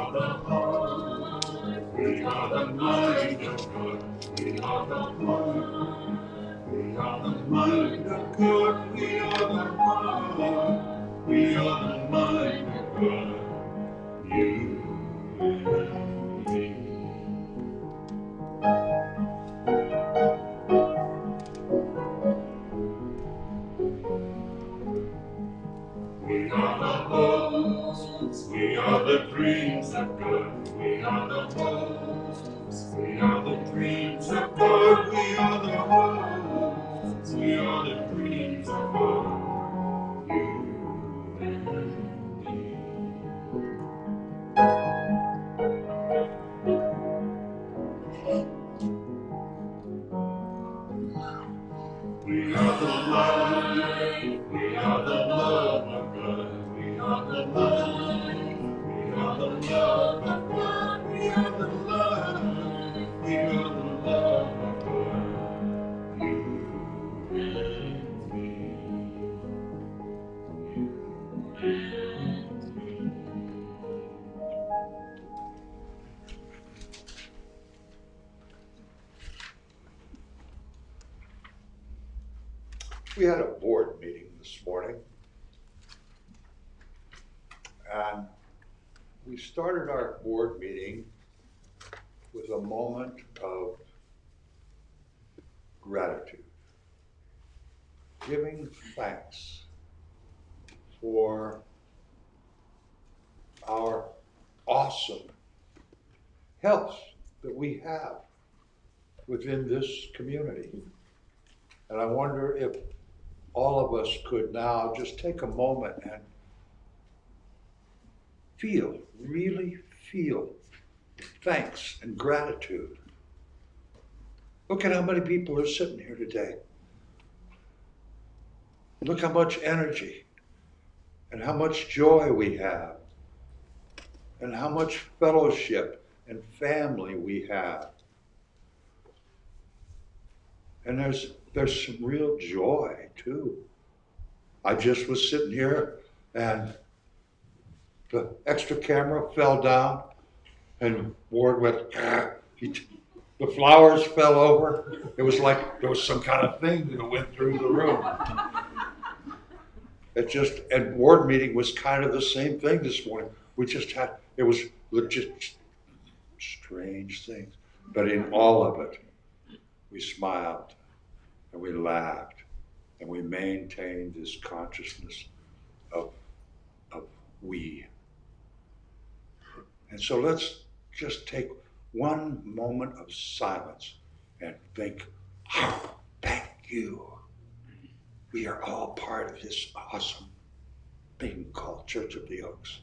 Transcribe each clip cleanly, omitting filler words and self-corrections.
are the heart, we are the mind of God. We are the heart, we are the mind of God. We are the heart, we are the mind of God. You and me. We are the hopes, we are the dreams of God. We are the hopes, we are the dreams of God. We are the hopes, we are the dreams of God. You and me. We are the light, we are the love of God. We are the light, we are the love of God. We are the light, we are the love of God. You and me. We had a board meeting this morning, and we started our board meeting with a moment of gratitude, giving thanks for our awesome health that we have within this community. And I wonder if all of us could now just take a moment and really feel thanks and gratitude. Look at how many people are sitting here today. Look how much energy and how much joy we have and how much fellowship and family we have. And there's some real joy too. I just was sitting here and the extra camera fell down and Ward went, the flowers fell over. It was like there was some kind of thing that went through the room. And board meeting was kind of the same thing this morning. It was just strange things. But in all of it, we smiled and we laughed and we maintained this consciousness of we. And so let's just take one moment of silence and think, oh, thank you. We are all part of this awesome thing called Church of the Oaks.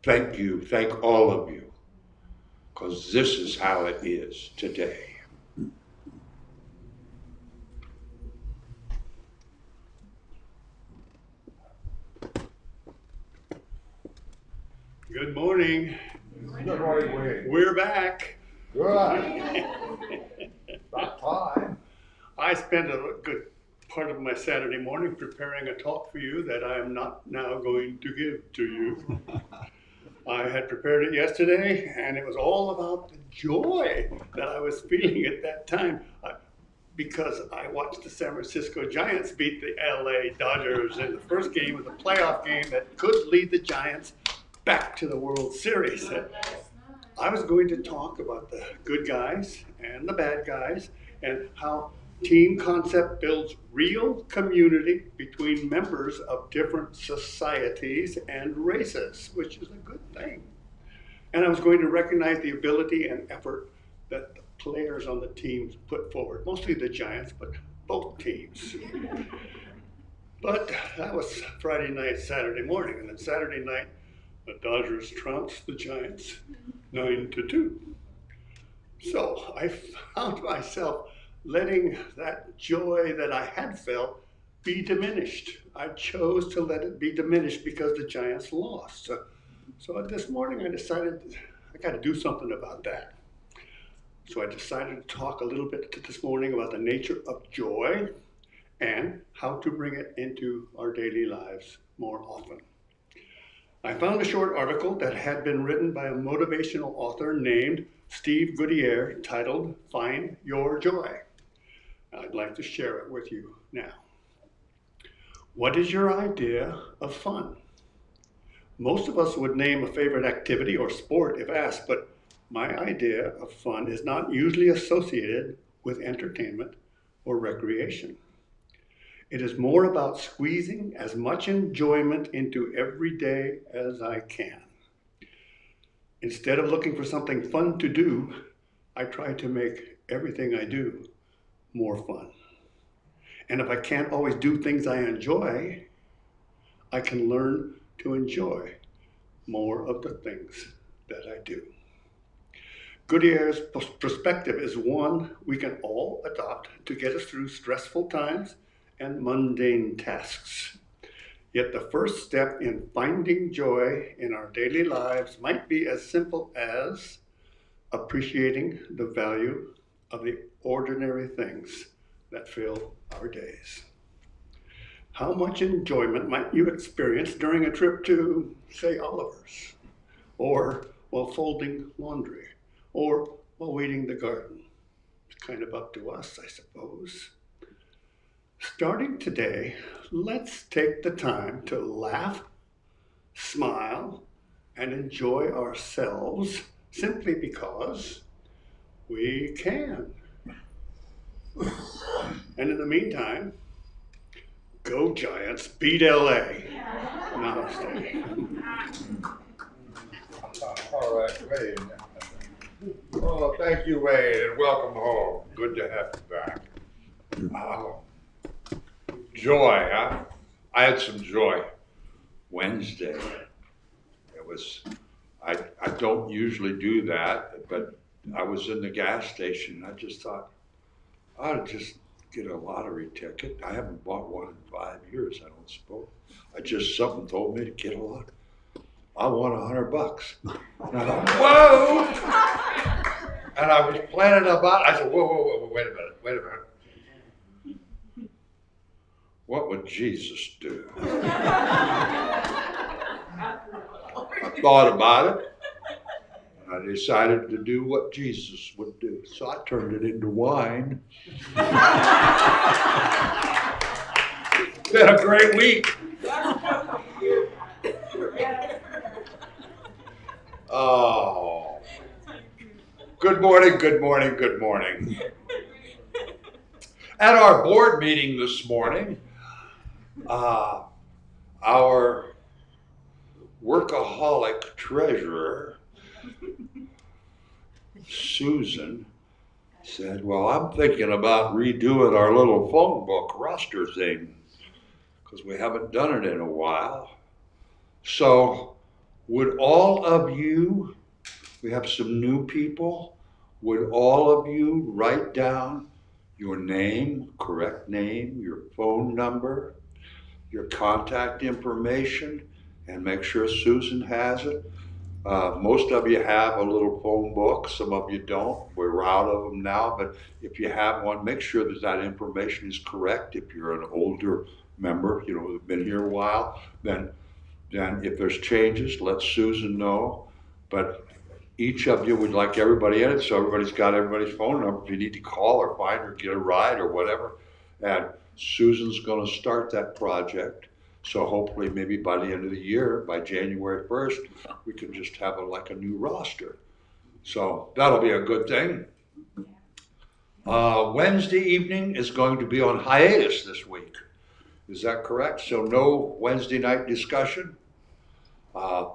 Thank you, thank all of you, because this is how it is today. Good morning. Good morning, Wayne. We're back. Good. About time. I spent a good part of my Saturday morning preparing a talk for you that I am not now going to give to you. I had prepared it yesterday, and it was all about the joy that I was feeling at that time because I watched the San Francisco Giants beat the LA Dodgers in the first game of the playoff game that could lead the Giants back to the World Series. I was going to talk about the good guys and the bad guys and how team concept builds real community between members of different societies and races, which is a good thing. And I was going to recognize the ability and effort that the players on the teams put forward, mostly the Giants, but both teams. But that was Friday night, Saturday morning, and then Saturday night, the Dodgers trounced the Giants 9-2. So I found myself letting that joy that I had felt be diminished. I chose to let it be diminished because the Giants lost. So this morning I decided I got to do something about that. So I decided to talk a little bit this morning about the nature of joy and how to bring it into our daily lives more often. I found a short article that had been written by a motivational author named Steve Goodyear titled Find Your Joy. I'd like to share it with you now. What is your idea of fun? Most of us would name a favorite activity or sport if asked, but my idea of fun is not usually associated with entertainment or recreation. It is more about squeezing as much enjoyment into every day as I can. Instead of looking for something fun to do, I try to make everything I do more fun. And if I can't always do things I enjoy, I can learn to enjoy more of the things that I do. Goodyear's perspective is one we can all adopt to get us through stressful times and mundane tasks. Yet the first step in finding joy in our daily lives might be as simple as appreciating the value of the ordinary things that fill our days. How much enjoyment might you experience during a trip to, say, Oliver's, or while folding laundry, or while weeding the garden? It's kind of up to us, I suppose. Starting today, let's take the time to laugh, smile, and enjoy ourselves simply because we can. And in the meantime, go Giants, beat LA. Namaste. All right, Wade. Oh, thank you, Wade, and welcome home. Good to have you back. Oh, joy, huh? I had some joy Wednesday. It was, I don't usually do that, but I was in the gas station. I just thought, I ought to just get a lottery ticket. I haven't bought one in 5 years, I don't suppose. Something told me to get a lot. I won $100. And I thought, whoa! And I was planning about it. I said, whoa, wait a minute. What would Jesus do? I thought about it. And I decided to do what Jesus would do. So I turned it into wine. It's been a great week. Oh. Good morning. At our board meeting this morning, our workaholic treasurer, Susan, said, well, I'm thinking about redoing our little phone book roster thing because we haven't done it in a while. So would all of you, we have some new people, would all of you write down your name, correct name, your phone number, your contact information, and make sure Susan has it? Most of you have a little phone book, some of you don't. We're out of them now, but if you have one, make sure that information is correct. If you're an older member, who's been here a while, then if there's changes, let Susan know. But each of you would like everybody in it, so everybody's got everybody's phone number if you need to call or find or get a ride or whatever. And Susan's going to start that project. So hopefully maybe by the end of the year, by January 1st, we can just have a new roster. So that'll be a good thing. Wednesday evening is going to be on hiatus this week. Is that correct? So no Wednesday night discussion.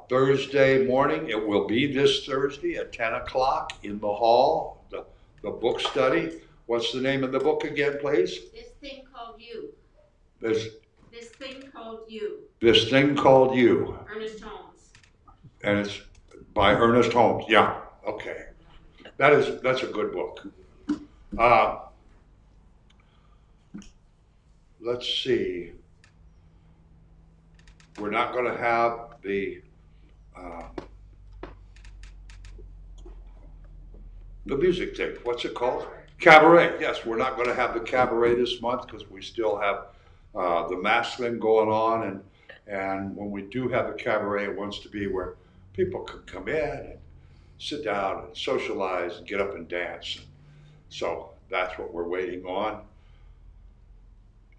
Thursday morning, it will be this Thursday at 10 o'clock in the hall, the book study. What's the name of the book again, please? This Thing Called You. This Thing Called You. This Thing Called You. Ernest Holmes. And it's by Ernest Holmes. Yeah, okay. That's a good book. Let's see. We're not going to have the music thing, what's it called? Cabaret, yes, we're not gonna have the cabaret this month because we still have the mask thing going on, and when we do have a cabaret, it wants to be where people can come in and sit down and socialize and get up and dance. So that's what we're waiting on.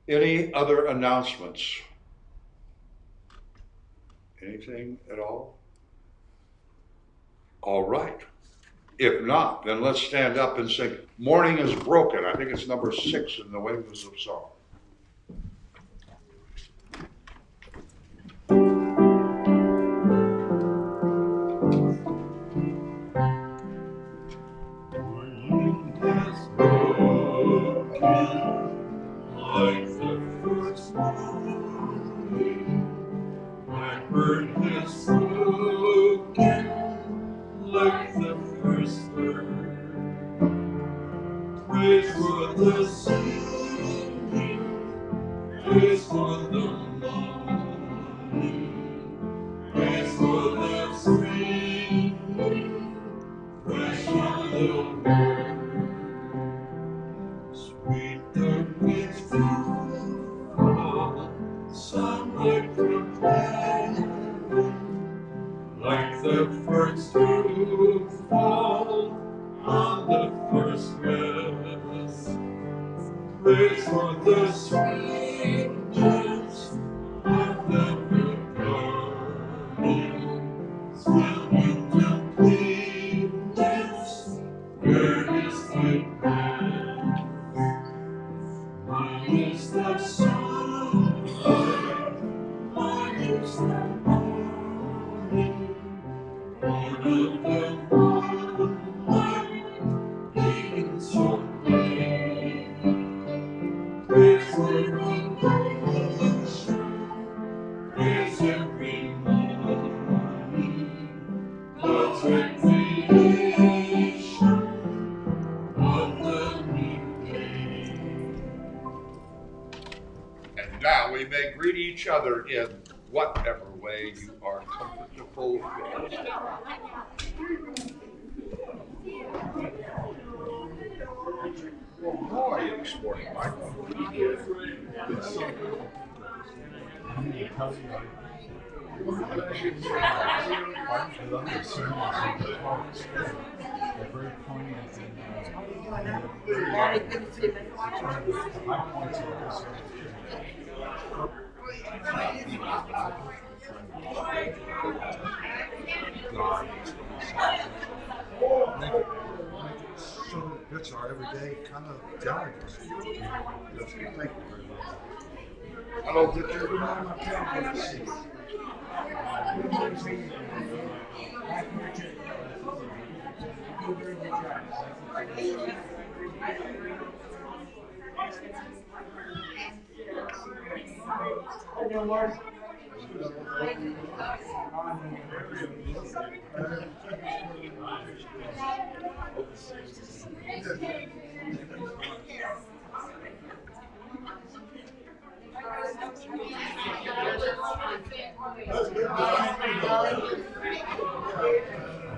Any other announcements? Anything at all? All right. If not, then let's stand up and sing Morning is Broken. I think it's number 6 in the Wings of Song. Like the first morning, blackbird has spoken, like the first bird. Praise for the singing, praise for the morning, praise for the spring, fresh on the world. Sweet the winds do fall, sunlight from heaven, like the first dew fall on the first grass. Praise for the sweetness of the good garden, swimming completeness, where is the path? Mine is the sunlight, mine is the morning, born of the moonlight, being so plain. Praise for creation, praise every morning, God's recreation of the new day. And now we may greet each other in whatever way you are comfortable with. Well, how are you this morning, Michael? So that's our everyday kind of delegates. Thank you very much. Hello, Victor. Good morning, my friend. Good to see you.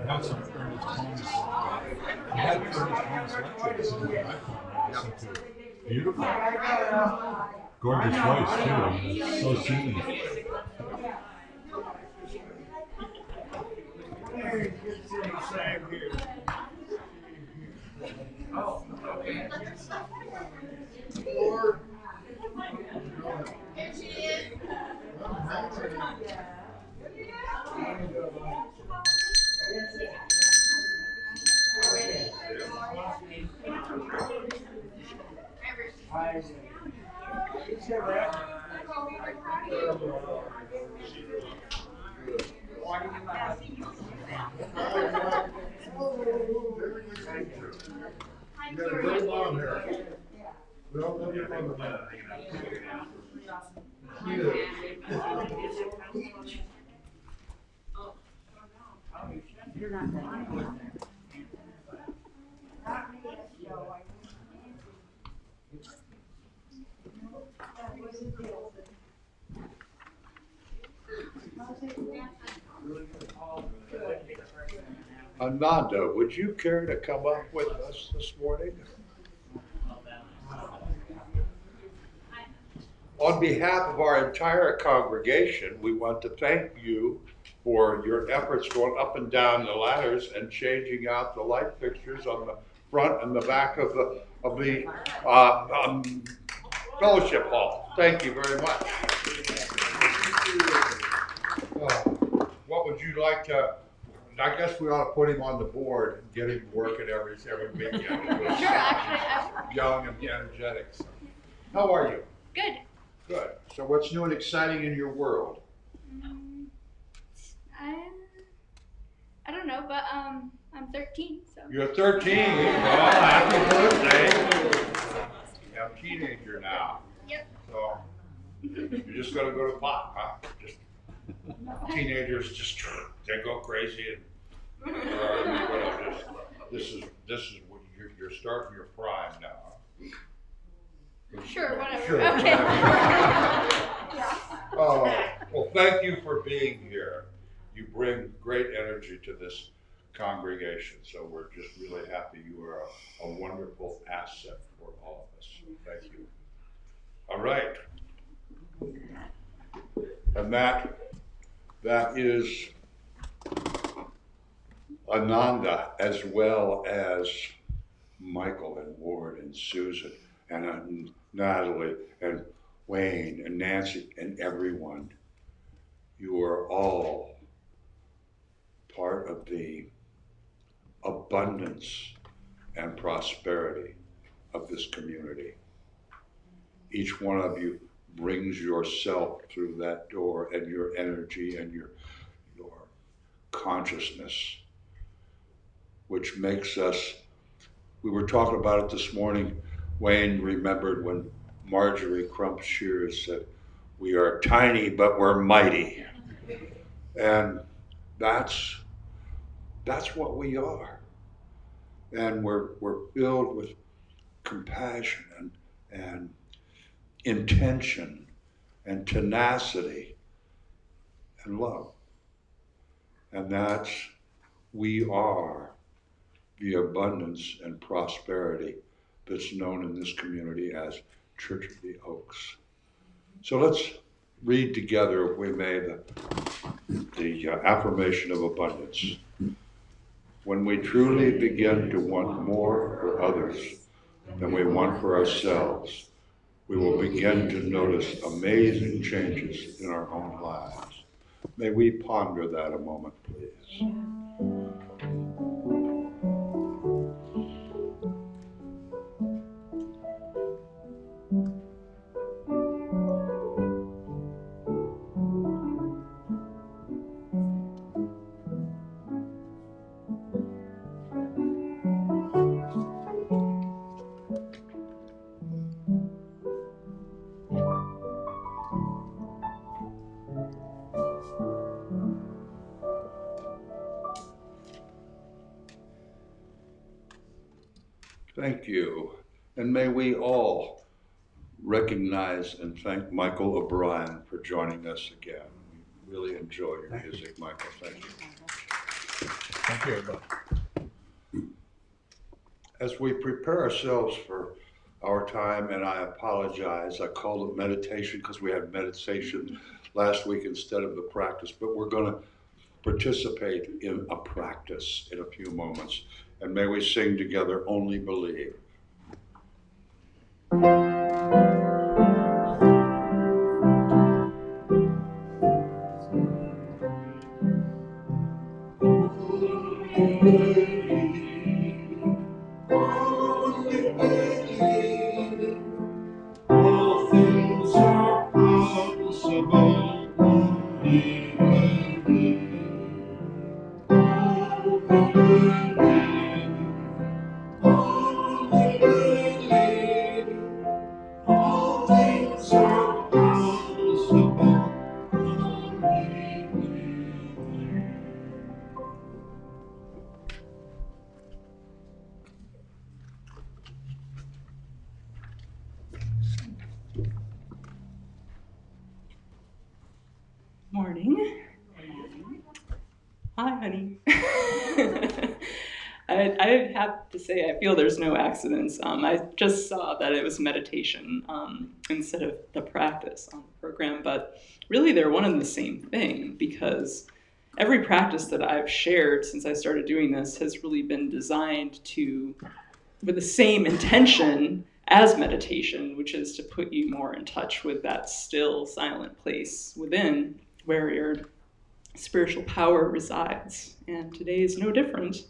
Had some Ernest Holmes. I had Ernest Holmes lectures in my iPhone. I listened to it. Beautiful. Gorgeous voice too. So soothing. You got a great mom here. We all love your mother. You're not that. Ananda, would you care to come up with us this morning? On behalf of our entire congregation, we want to thank you for your efforts going up and down the ladders and changing out the light fixtures on the front and the back of the fellowship hall. Thank you very much. What would you like to? I guess we ought to put him on the board and get him working every weekend. Sure, actually, Young and energetic. How are you? good. Good. So what's new and exciting in your world? I don't know, but I'm 13, so. You're 13. Well, happy birthday. I'm a teenager now. Yep. So you're just gonna go to pot, huh? Just teenagers just they go crazy and this is what you're starting your prime now. Sure, whatever. Sure. Okay. Well, thank you for being here. You bring great energy to this congregation, so we're just really happy. You are a wonderful asset for all of us. Thank you. All right. And that is Ananda, as well as Michael and Ward and Susan and Natalie and Wayne and Nancy and everyone. You are all part of the abundance and prosperity of this community. Each one of you brings yourself through that door and your energy and your consciousness, which makes us, we were talking about it this morning. Wayne remembered when Marjorie Crump Shears said, "We are tiny, but we're mighty." And that's what we are. And we're filled with compassion and intention and tenacity and love. And we are the abundance and prosperity that's known in this community as Church of the Oaks. So let's read together, if we may, the affirmation of abundance. When we truly begin to want more for others than we want for ourselves, we will begin to notice amazing changes in our own lives. May we ponder that a moment, please. Thank you. And may we all recognize and thank Michael O'Brien for joining us again. We really enjoy your music, Michael. Thank you. Thank you, everybody. As we prepare ourselves for our time, and I apologize, I called it meditation because we had meditation last week instead of the practice, but we're going to participate in a practice in a few moments. And may we sing together, Only Believe. All things are possible. Only believe. Only believe. All things are possible. Only believe. Morning. Hi, honey. I have to say I feel there's no accidents. I just saw that it was meditation instead of the practice on the program, but really they're one and the same thing, because every practice that I've shared since I started doing this has really been designed with the same intention as meditation, which is to put you more in touch with that still, silent place within where your spiritual power resides. And today is no different.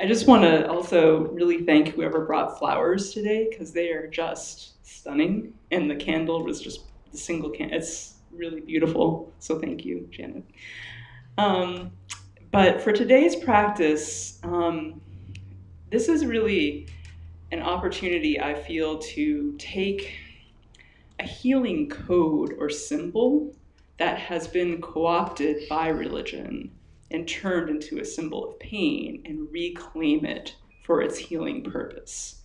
I just want to also really thank whoever brought flowers today, because they are just stunning. And the candle was just the single candle. It's really beautiful. So thank you, Janet. But for today's practice, this is really an opportunity, I feel, to take a healing code or symbol that has been co-opted by religion and turned into a symbol of pain and reclaim it for its healing purpose.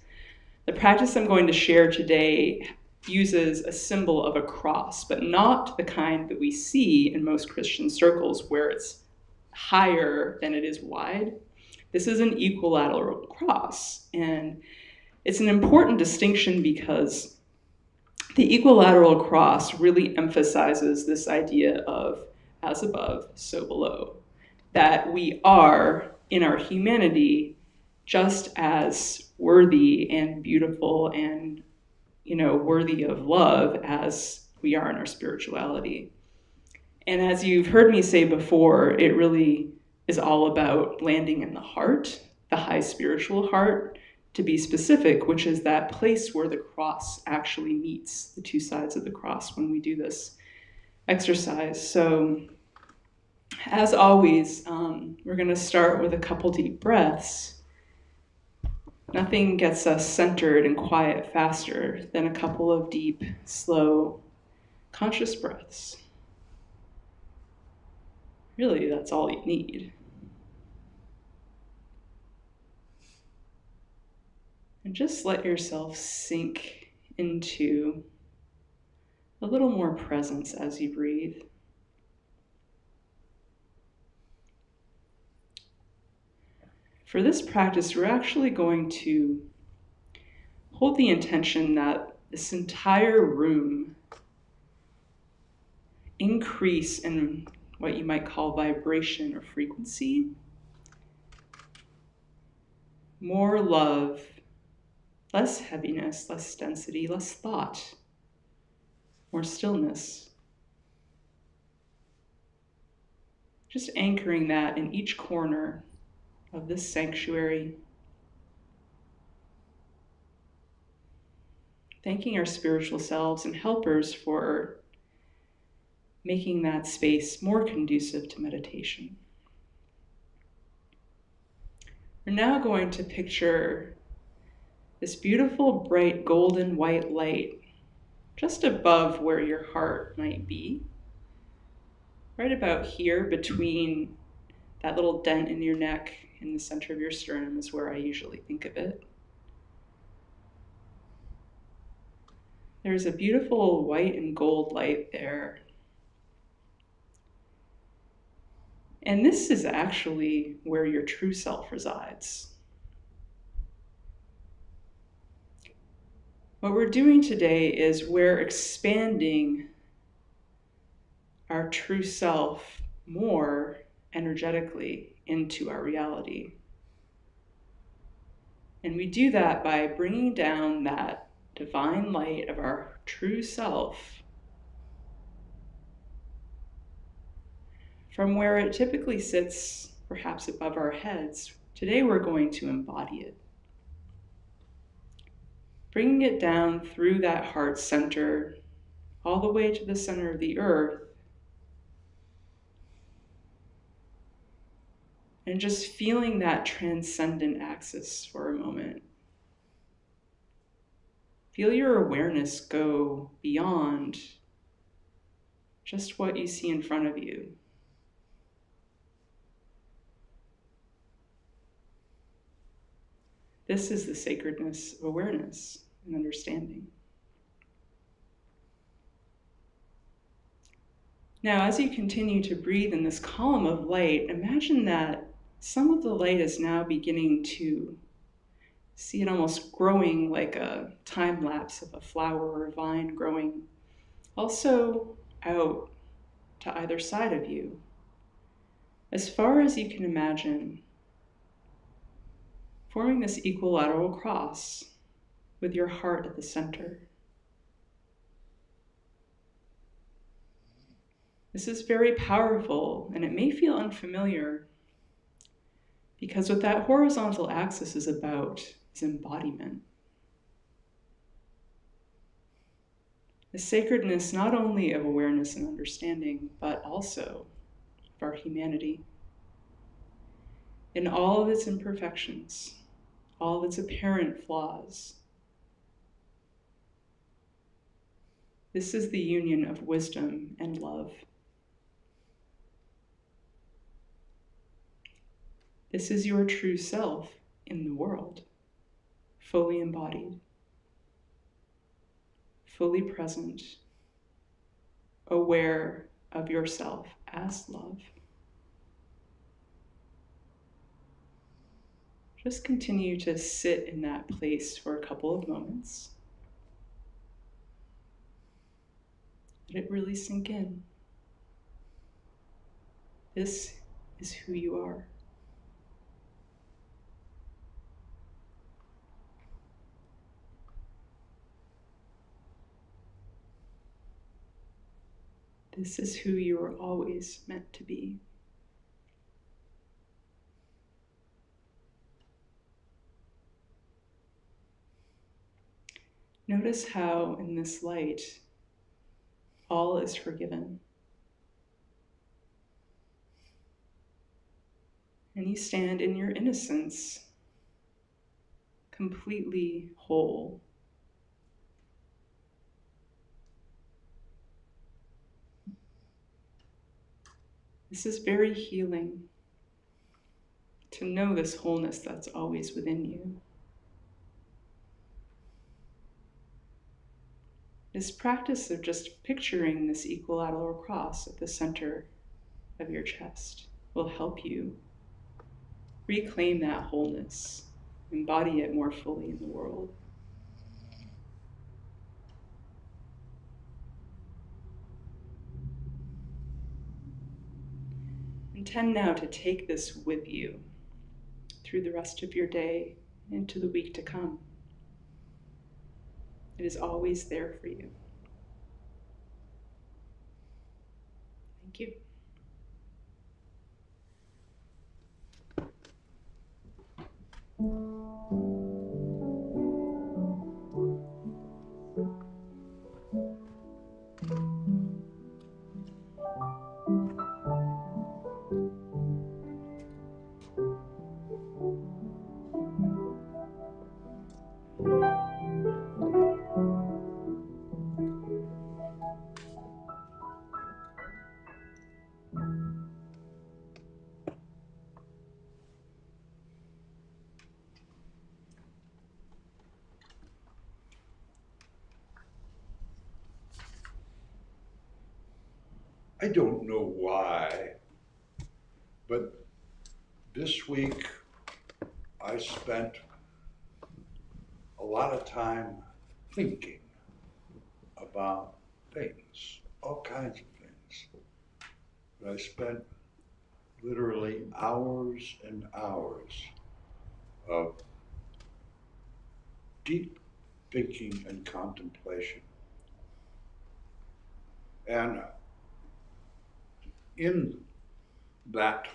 The practice I'm going to share today uses a symbol of a cross, but not the kind that we see in most Christian circles where it's higher than it is wide. This is an equilateral cross, and it's an important distinction because the equilateral cross really emphasizes this idea of as above, so below, that we are, in our humanity, just as worthy and beautiful and, worthy of love as we are in our spirituality. And as you've heard me say before, it really is all about landing in the heart, the high spiritual heart, to be specific, which is that place where the cross actually meets the two sides of the cross when we do this exercise. So, as always, we're going to start with a couple deep breaths. Nothing gets us centered and quiet faster than a couple of deep, slow, conscious breaths. Really, that's all you need. And just let yourself sink into a little more presence as you breathe. For this practice, we're actually going to hold the intention that this entire room increase in what you might call vibration or frequency. More love, less heaviness, less density, less thought, more stillness. Just anchoring that in each corner of this sanctuary. Thanking our spiritual selves and helpers for making that space more conducive to meditation. We're now going to picture this beautiful, bright, golden white light just above where your heart might be. Right about here between that little dent in your neck in the center of your sternum is where I usually think of it. There's a beautiful white and gold light there. And this is actually where your true self resides. What we're doing today is we're expanding our true self more energetically into our reality. And we do that by bringing down that divine light of our true self from where it typically sits, perhaps above our heads. Today we're going to embody it. Bringing it down through that heart center, all the way to the center of the earth, and just feeling that transcendent axis for a moment. Feel your awareness go beyond just what you see in front of you. This is the sacredness of awareness and understanding. Now, as you continue to breathe in this column of light, imagine that some of the light is now beginning to see it almost growing like a time lapse of a flower or a vine growing also out to either side of you, as far as you can imagine, forming this equilateral cross with your heart at the center. This is very powerful, and it may feel unfamiliar because what that horizontal axis is about is embodiment. The sacredness not only of awareness and understanding, but also of our humanity. In all of its imperfections, all of its apparent flaws. This is the union of wisdom and love. This is your true self in the world, fully embodied, fully present, aware of yourself as love. Just continue to sit in that place for a couple of moments. Let it really sink in. This is who you are. This is who you were always meant to be. Notice how in this light, all is forgiven. And you stand in your innocence, completely whole. This is very healing, to know this wholeness that's always within you. This practice of just picturing this equilateral cross at the center of your chest will help you reclaim that wholeness, embody it more fully in the world. Intend now to take this with you through the rest of your day into the week to come. It is always there for you. Thank you. I don't know why, but this week I spent a lot of time thinking about things, all kinds of things. But I spent literally hours and hours of deep thinking and contemplation. And in that,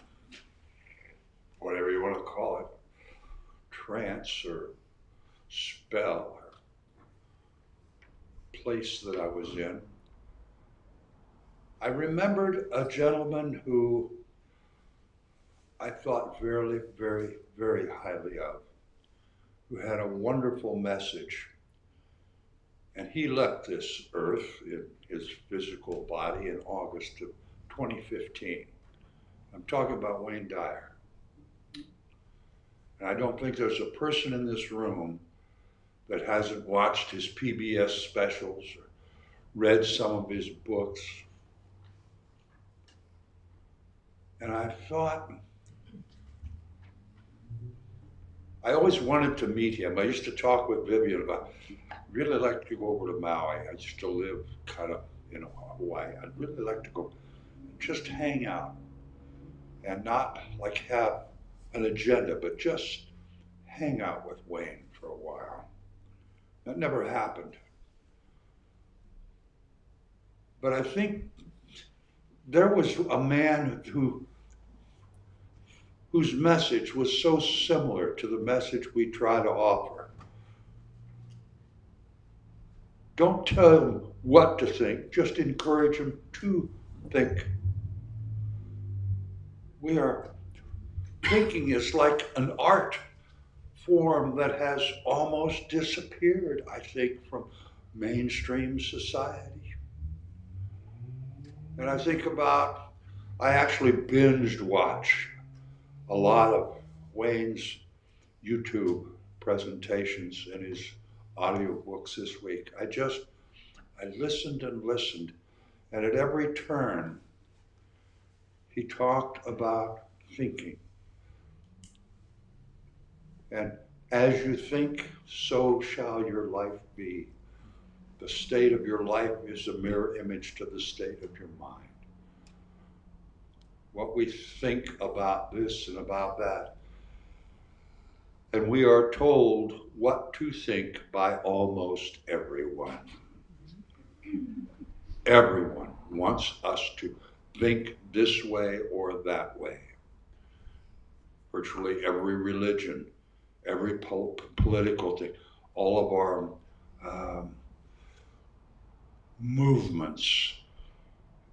whatever you want to call it, trance or spell or place that I was in, I remembered a gentleman who I thought very, very, very highly of, who had a wonderful message. And he left this earth in his physical body in August of 2015. I'm talking about Wayne Dyer. And I don't think there's a person in this room that hasn't watched his PBS specials or read some of his books. And I thought, I always wanted to meet him. I used to talk with Vivian about, I'd really like to go over to Maui. I used to live kind of in Hawaii. I'd really like to go just hang out and not like have an agenda, but just hang out with Wayne for a while. That never happened. But I think there was a man whose message was so similar to the message we try to offer. Don't tell him what to think, just encourage him to think. Thinking is like an art form that has almost disappeared, I think, from mainstream society. And I think about, I actually binged watch a lot of Wayne's YouTube presentations and his audiobooks this week. I listened and listened, and at every turn, he talked about thinking. And as you think, so shall your life be. The state of your life is a mirror image to the state of your mind. What we think about this and about that. And we are told what to think by almost everyone. Everyone wants us to think this way or that way. Virtually every religion, every political thing, all of our movements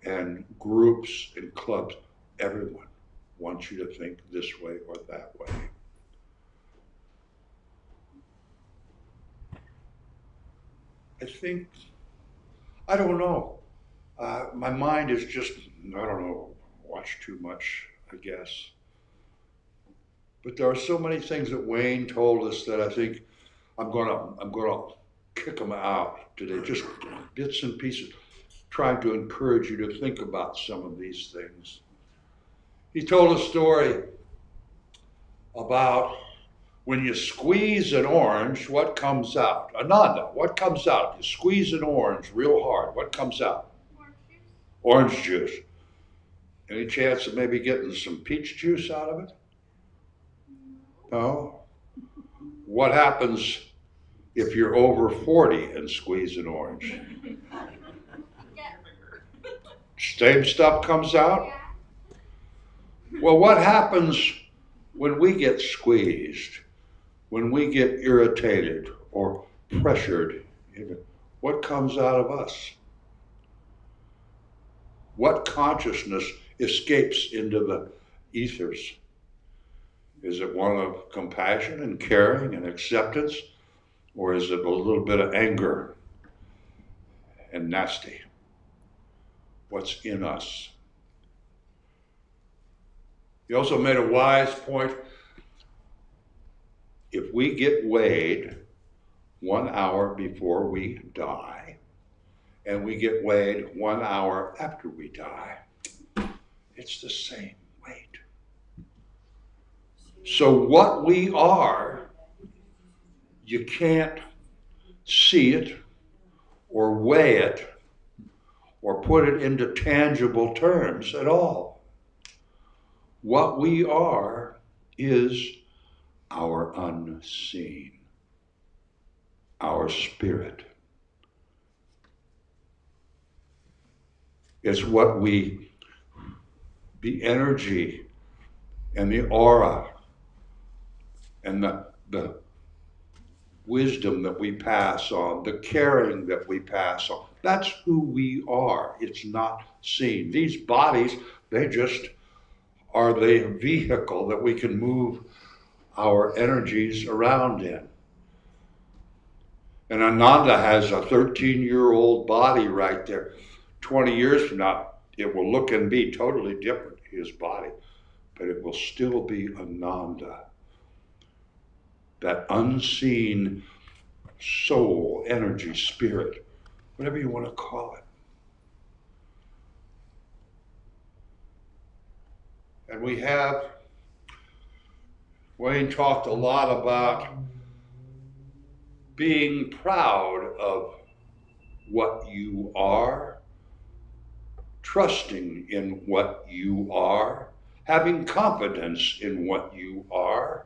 and groups and clubs, everyone wants you to think this way or that way. I don't know. My mind is just, I don't know, watch too much, I guess. But there are so many things that Wayne told us that I think I'm gonna kick them out today, just bits and pieces, trying to encourage you to think about some of these things. He told a story about when you squeeze an orange, what comes out? Ananda, what comes out? You squeeze an orange real hard, what comes out? Orange juice. Any chance of maybe getting some peach juice out of it? No? What happens if you're over 40 and squeeze an orange? Same stuff comes out? Well, what happens when we get squeezed, when we get irritated or pressured? What comes out of us? What consciousness escapes into the ethers? Is it one of compassion and caring and acceptance? Or is it a little bit of anger and nasty? What's in us? He also made a wise point. If we get weighed 1 hour before we die, and we get weighed 1 hour after we die, it's the same weight. So what we are, you can't see it or weigh it or put it into tangible terms at all. What we are is our unseen, our spirit. It's what the energy and the aura and the wisdom that we pass on, the caring that we pass on. That's who we are. It's not seen. These bodies, they just are the vehicle that we can move our energies around in. And Ananda has a 13-year-old body right there. 20 years from now, it will look and be totally different, his body, but it will still be Ananda. That unseen soul, energy, spirit, whatever you want to call it. And we have Wayne talked a lot about being proud of what you are, trusting in what you are, having confidence in what you are.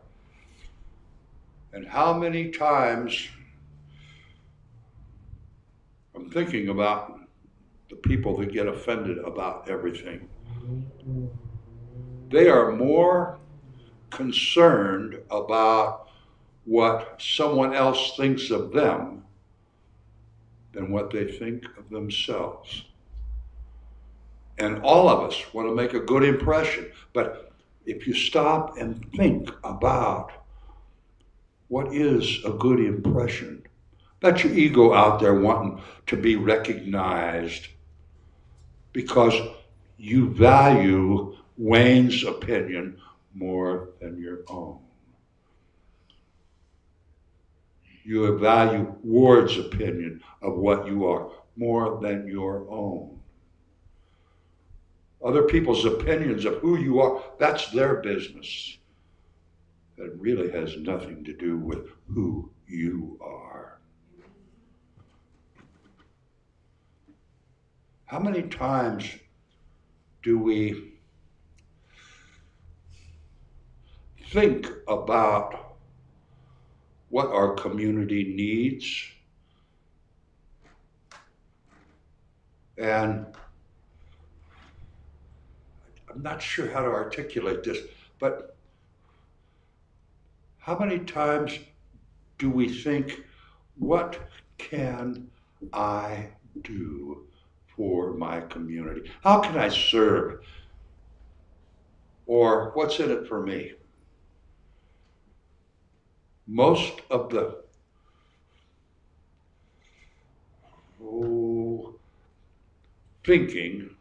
And how many times I'm thinking about the people that get offended about everything. They are more concerned about what someone else thinks of them than what they think of themselves. And all of us want to make a good impression, but if you stop and think about what is a good impression, that's your ego out there wanting to be recognized because you value Wayne's opinion more than your own. You value Ward's opinion of what you are more than your own. Other people's opinions of who you are, that's their business. That really has nothing to do with who you are. How many times do we think about what our community needs? And I'm not sure how to articulate this, but how many times do we think, what can I do for my community? How can I serve? Or what's in it for me? Most of the thinking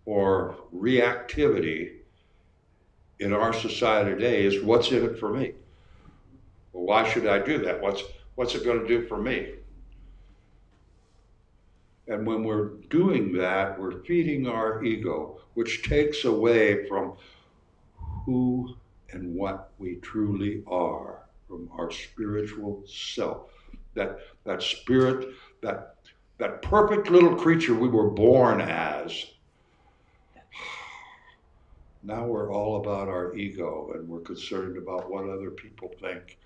or reactivity in our society today is, what's in it for me? Well, why should I do that? What's it going to do for me? And when we're doing that, we're feeding our ego, which takes away from who and what we truly are, from our spiritual self. That spirit, that perfect little creature we were born as. Now we're all about our ego, and we're concerned about what other people think.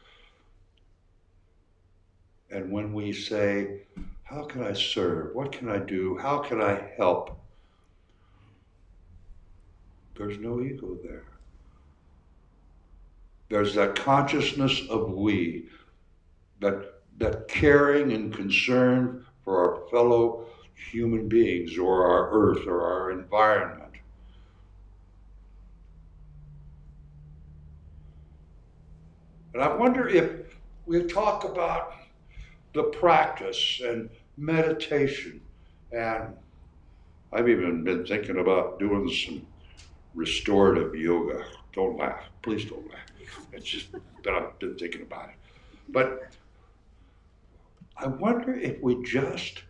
And when we say, how can I serve? What can I do? How can I help? There's no ego there. There's that consciousness of we, that caring and concern for our fellow human beings or our earth or our environment. And I wonder if we talk about the practice and meditation, and I've even been thinking about doing some restorative yoga. Don't laugh, please don't laugh. It's just that I've been thinking about it. But I wonder if we just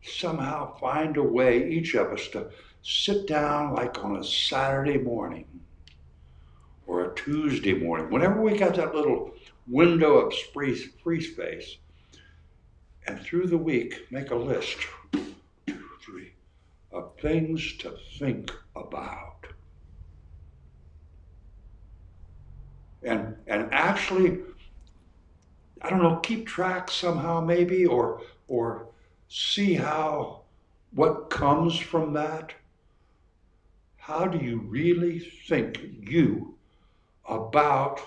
somehow find a way, each of us, to sit down like on a Saturday morning or a Tuesday morning, whenever we got that little window of free space, and through the week, make a list, 2, 3, of things to think about. And actually, I don't know, keep track somehow maybe, or see what comes from that. How do you really think about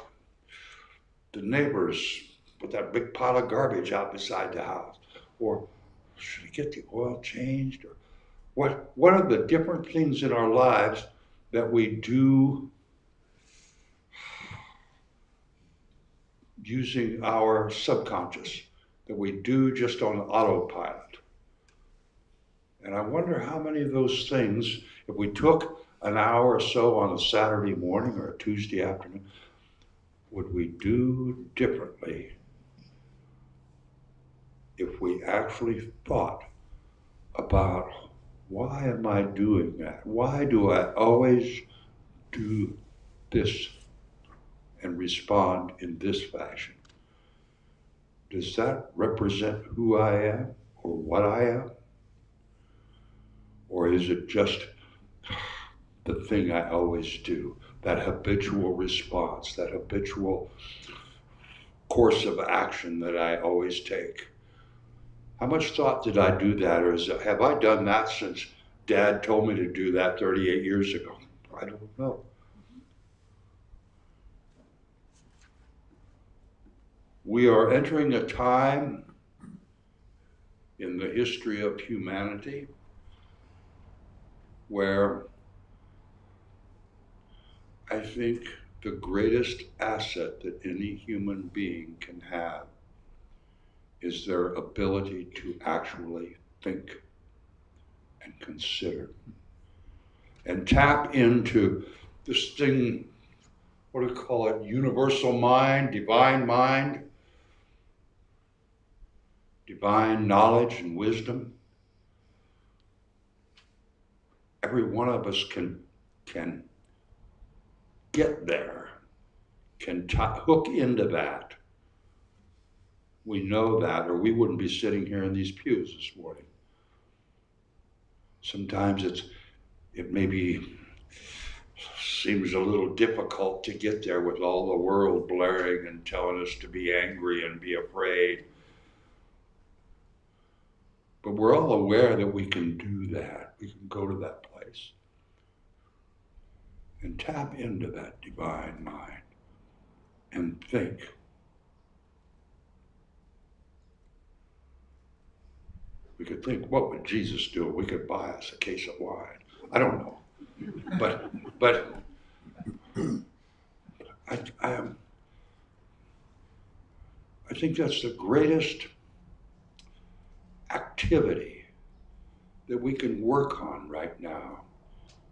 the neighbors with that big pile of garbage out beside the house? Or should I get the oil changed? Or what are the different things in our lives that we do using our subconscious, that we do just on autopilot? And I wonder how many of those things, if we took an hour or so on a Saturday morning or a Tuesday afternoon, would we do differently if we actually thought about, why am I doing that? Why do I always do this and respond in this fashion. Does that represent who I am or what I am? Or is it just the thing I always do, that habitual response, that habitual course of action that I always take? How much thought did I do that, or have I done that since Dad told me to do that 38 years ago? I don't know. We are entering a time in the history of humanity where I think the greatest asset that any human being can have is their ability to actually think and consider and tap into this thing, what do we call it, universal mind, divine knowledge and wisdom. Every one of us can get there, can hook into that. We know that, or we wouldn't be sitting here in these pews this morning. Sometimes it maybe seems a little difficult to get there with all the world blaring and telling us to be angry and be afraid. But we're all aware that we can do that. We can go to that place and tap into that divine mind and think. We could think, what would Jesus do? We could buy us a case of wine. I don't know. But I think that's the greatest activity that we can work on right now.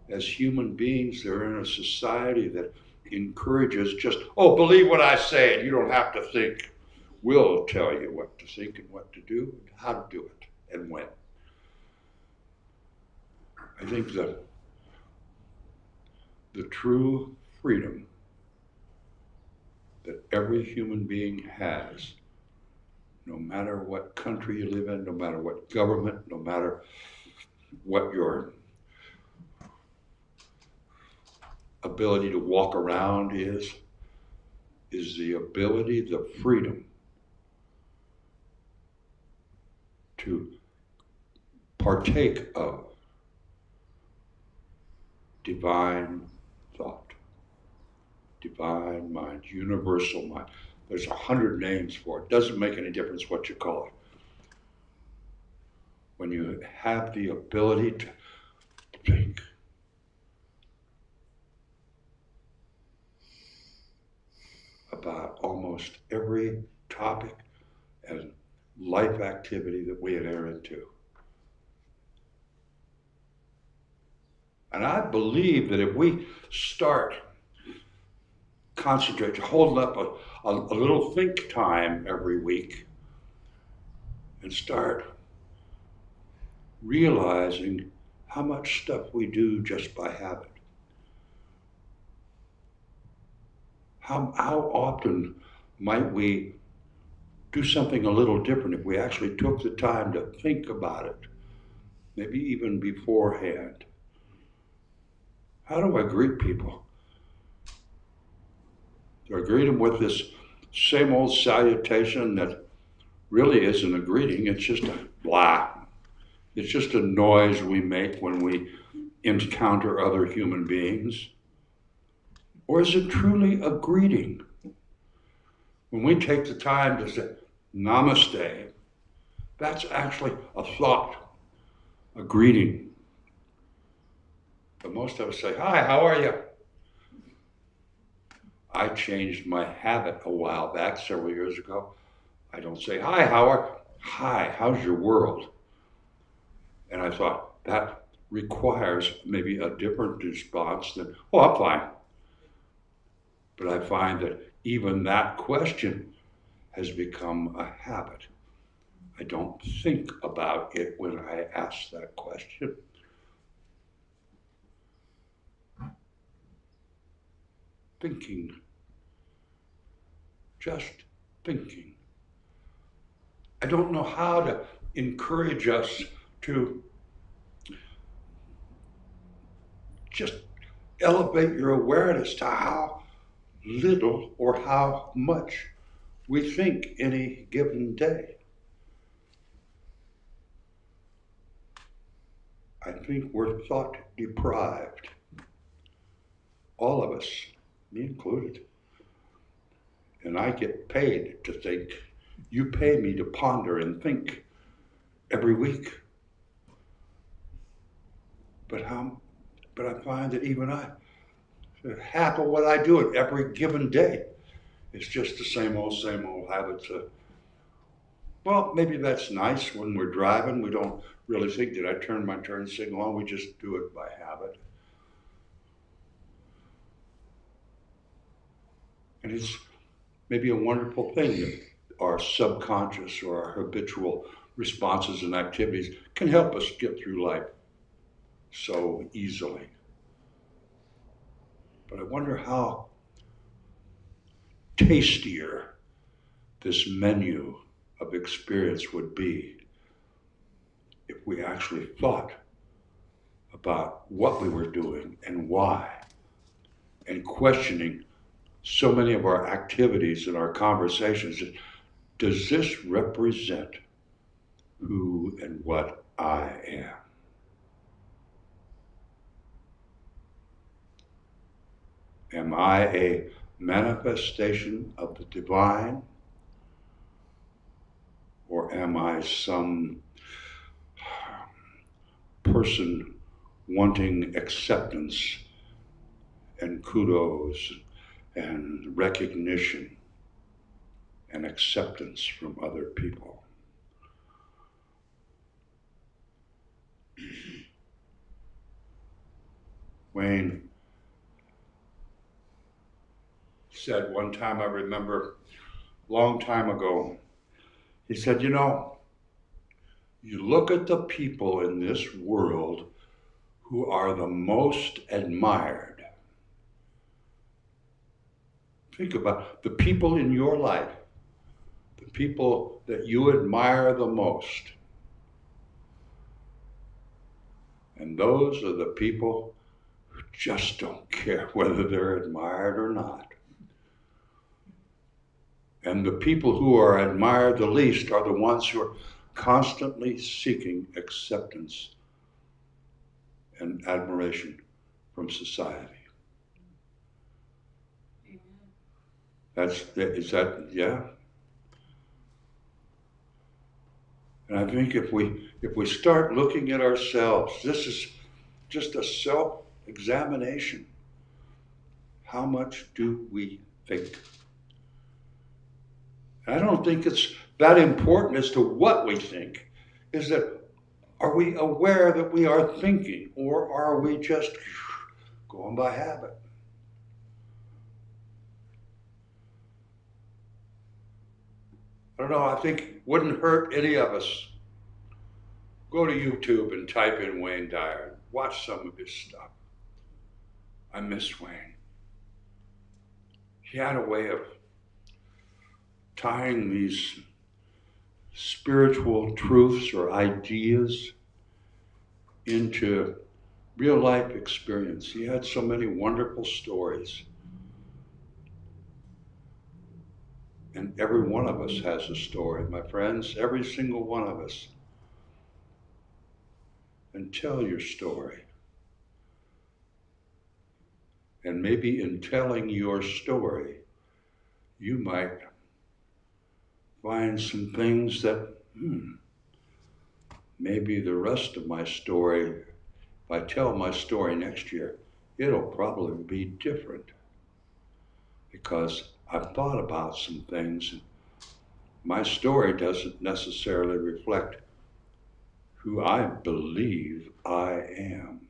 As human beings, they're in a society that encourages just, oh, believe what I say and you don't have to think. We'll tell you what to think and what to do and how to do it and when. I think the true freedom that every human being has, no matter what country you live in, no matter what government, no matter what your ability to walk around is the ability, the freedom to partake of divine thought, divine mind, universal mind. There's 100 names for it. Doesn't make any difference what you call it. When you have the ability to think, about almost every topic and life activity that we enter into. And I believe that if we start concentrating, holding up a little think time every week and start realizing how much stuff we do just by habit. How often might we do something a little different if we actually took the time to think about it, maybe even beforehand? How do I greet people? Do I greet them with this same old salutation that really isn't a greeting, it's just a blah. It's just a noise we make when we encounter other human beings. Or is it truly a greeting? When we take the time to say, namaste, that's actually a thought, a greeting. But most of us say, hi, how are you? I changed my habit a while back, several years ago. I don't say, hi, how's your world? And I thought, that requires maybe a different response than, oh, I'm fine. But I find that even that question has become a habit. I don't think about it when I ask that question. Thinking just thinking. I don't know how to encourage us to just elevate your awareness to how little or how much we think any given day. I think we're thought deprived. All of us, me included. And I get paid to think. You pay me to ponder and think every week. But I find that even half of what I do at every given day is just the same old habits. Well, maybe that's nice when we're driving. We don't really think, did I turn my turn signal on? We just do it by habit. And it's maybe a wonderful thing that our subconscious or our habitual responses and activities can help us get through life so easily. But I wonder how tastier this menu of experience would be if we actually thought about what we were doing and why, and questioning so many of our activities and our conversations. Does this represent who and what I am? Am I a manifestation of the divine? Or am I some person wanting acceptance and kudos and recognition and acceptance from other people? Wayne said one time, I remember a long time ago, he said, you know, you look at the people in this world who are the most admired. Think about the people in your life, the people that you admire the most. And those are the people who just don't care whether they're admired or not. And the people who are admired the least are the ones who are constantly seeking acceptance and admiration from society. Yeah? And I think if we start looking at ourselves, this is just a self-examination. How much do we think? I don't think it's that important as to what we think. Is that, are we aware that we are thinking, or are we just going by habit? I don't know, I think it wouldn't hurt any of us. Go to YouTube and type in Wayne Dyer. Watch some of his stuff. I miss Wayne. He had a way of tying these spiritual truths or ideas into real life experience. He had so many wonderful stories. And every one of us has a story, my friends, every single one of us. And tell your story. And maybe in telling your story, you might find some things that, maybe the rest of my story, if I tell my story next year, it'll probably be different. Because I've thought about some things, and my story doesn't necessarily reflect who I believe I am.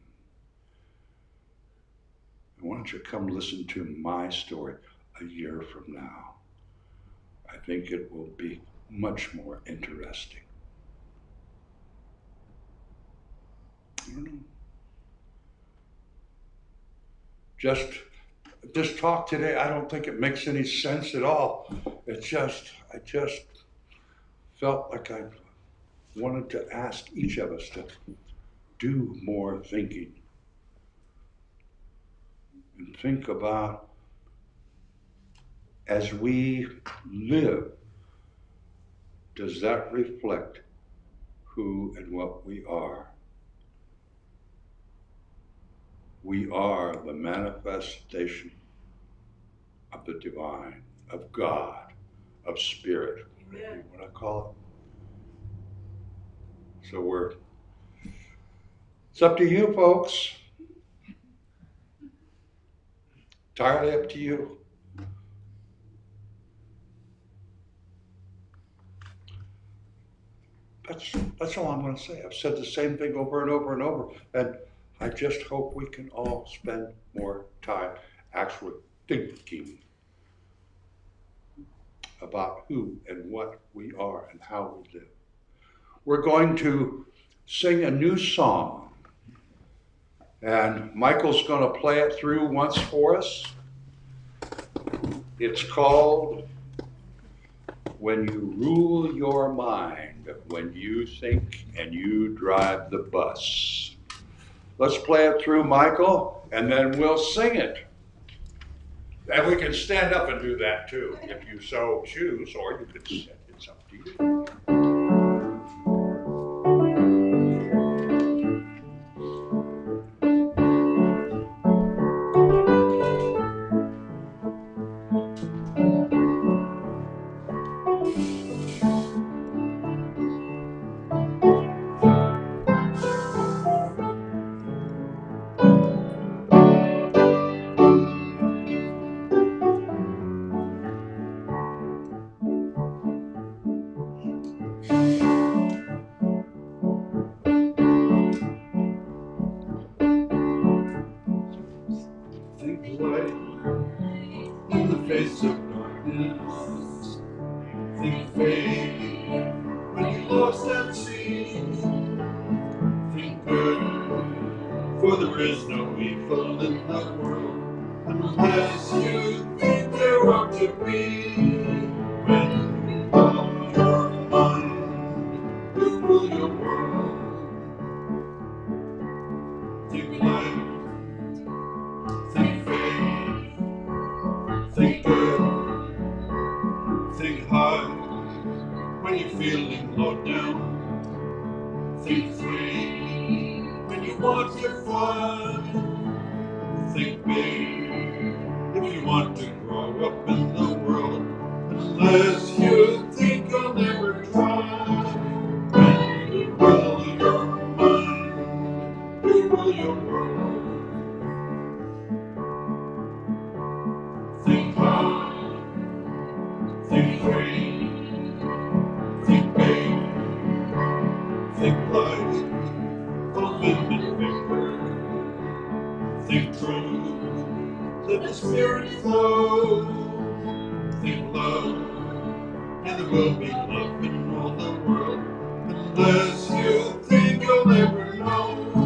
Why don't you come listen to my story a year from now? I think it will be much more interesting. I don't know. Just this talk today, I don't think it makes any sense at all. I just felt like I wanted to ask each of us to do more thinking and think about, as we live, does that reflect who and what we are? We are the manifestation of the divine, of God, of spirit, whatever you want to call it. So it's up to you, folks. Entirely up to you. That's all I'm going to say. I've said the same thing over and over and over, and I just hope we can all spend more time actually thinking about who and what we are and how we live. We're going to sing a new song, and Michael's going to play it through once for us. It's called When You Rule Your Mind, When You Think and You Drive the Bus. Let's play it through, Michael, and then we'll sing it. And we can stand up and do that too, if you so choose, or you can sit. It's up to you. Think light in the face of darkness. Think faith when you lost at sea. Think good, for there is no evil in the world unless you think there ought to be. When you rule your mind, you rule your world. Think light. Think faith, think good, think high when you're feeling low down. Think free when you want to fly. Think big if you want to grow up in the world. Unless you think you'll never try. When you rule your mind, you rule your world. Think high, think free, think big, think light, fulfillment victor. Think true, let the spirit flow. Think love, and there will be love in all the world. Unless you think you'll never know.